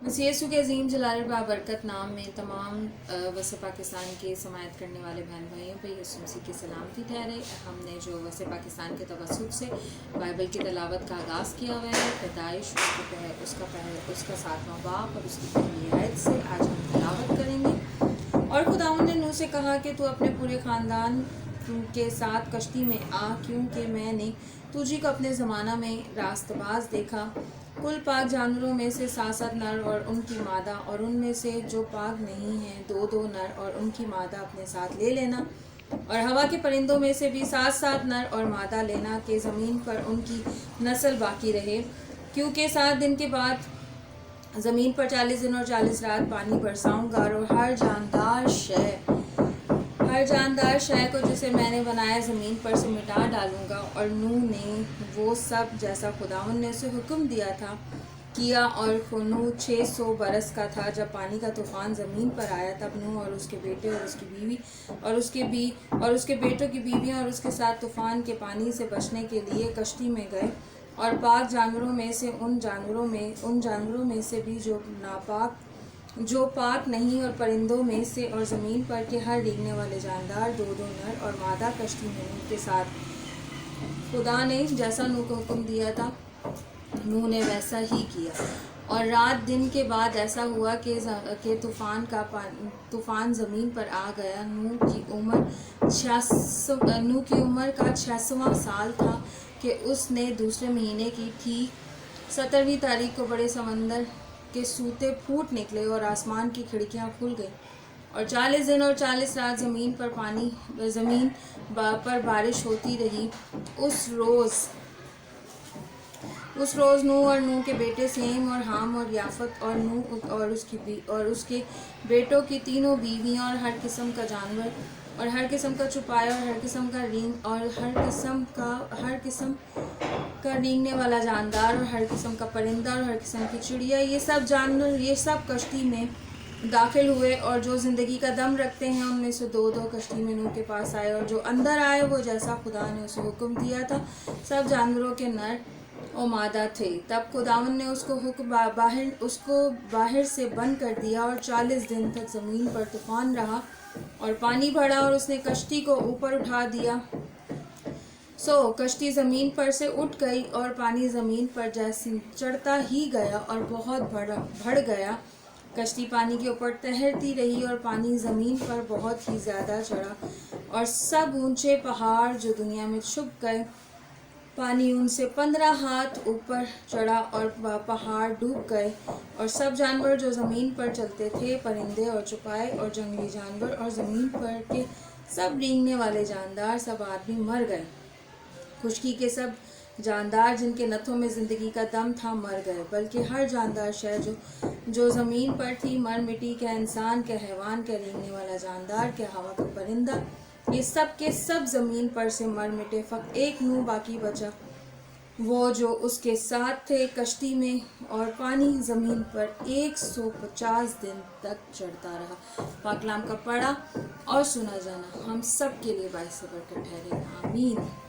C S U के अजीम जलाल बाबरकत नाम में तमाम वसे पाकिस्तान के समायत करने वाले बहन भाइयों पर यीशु मसीह की सलामती ठहरे। हमने जो वसे पाकिस्तान के तवस्सुत से बाइबल की तलावत का आगाज़ किया हुआ है, पैदाइश उसका 7वां बाब और उसकी पहली आयत से आज हम तलावत करेंगे। और खुदावंद ने नूह से कहा कि तू अपने पूरे ख़ानदान के साथ कश्ती में आ, क्योंकि मैंने तुझी को अपने ज़माना में रास्तबाज देखा। कुल पाक जानवरों में से 7 नर और उनकी मादा, और उनमें से जो पाक नहीं हैं 2 नर और उनकी मादा अपने साथ ले लेना। और हवा के परिंदों में से भी 7 नर और मादा लेना, कि ज़मीन पर उनकी नस्ल बाकी रहे। क्योंकि 7 दिन के बाद ज़मीन पर 40 दिन और 40 रात पानी बरसाऊंगा, और हर जानदार शय को जिसे मैंने बनाया ज़मीन पर से मिटा डालूंगा। और नूह ने वो सब जैसा खुदावंद ने उसे हुक्म दिया था किया। और नूह 600 बरस का था जब पानी का तूफ़ान ज़मीन पर आया। तब नूह और उसके बेटे और उसकी बीवी और उसके बेटों की बीवियाँ और उसके साथ तूफ़ान के पानी से बचने के लिए कश्ती में गए। और पाक जानवरों में से उन जानवरों में से भी जो पाक नहीं, और परिंदों में से, और ज़मीन पर के हर रेंगने वाले जानदार 2 नर और मादा कश्ती में नूह के साथ। खुदा ने जैसा नूह को हुक्म दिया था नूह ने वैसा ही किया। और रात दिन के बाद ऐसा हुआ कि तूफ़ान ज़मीन पर आ गया। नूह की उम्र का 86वां साल था कि उसने दूसरे महीने की ठीक 17वीं तारीख को बड़े समंदर के सूते फूट निकले और आसमान की खिड़कियां खुल गईं। और 40 दिन और 40 रात ज़मीन पर बारिश होती रही। उस रोज़ नूह और नूह के बेटे सेम और हाम और याफत और नूह और उसके बेटों की 3 बीवियां और हर किस्म का जानवर और हर किस्म का चुपाया और हर किस्म का रींग और हर किस्म का रेंगने वाला जानदार और हर किस्म का परिंदा और हर किस्म की चिड़िया, ये सब जानवर ये सब कश्ती में दाखिल हुए। और जो ज़िंदगी का दम रखते हैं उनमें से 2 कश्ती में नूह के पास आए। और जो अंदर आए वो जैसा खुदा ने उसे हुक्म दिया था सब जानवरों के नर और मादा थे। तब खुदावंद ने उसको बाहर से बंद कर दिया। और 40 दिन तक ज़मीन पर तूफान रहा और पानी बढ़ा, और उसने कश्ती को ऊपर उठा दिया। कश्ती ज़मीन पर से उठ गई और पानी ज़मीन पर जैसे चढ़ता ही गया और बहुत बढ़ गया। कश्ती पानी के ऊपर तैरती रही और पानी ज़मीन पर बहुत ही ज़्यादा चढ़ा, और सब ऊंचे पहाड़ जो दुनिया में छुप गए। पानी उनसे 15 हाथ ऊपर चढ़ा और पहाड़ डूब गए। और सब जानवर जो ज़मीन पर चलते थे, परिंदे और चुपाए और जंगली जानवर और ज़मीन पर के सब रेंगने वाले जानदार, सब आदमी मर गए। खुशकी के सब जानदार जिनके नथों में ज़िंदगी का दम था मर गए, बल्कि हर जानदार शय जो ज़मीन पर थी मर मिटी, क्या इंसान, क्या हैवान, क्या रेंगने वाला जानदार, क्या हवा का परिंदा, ये सब के सब ज़मीन पर से मर मिटे। फक्त एक नूह बाकी बचा, वो जो उसके साथ थे कश्ती में। और पानी ज़मीन पर 150 दिन तक चढ़ता रहा। पाकलाम का पढ़ा और सुना जाना हम सब के लिए बाइस बरकत ठहरे। आमीन।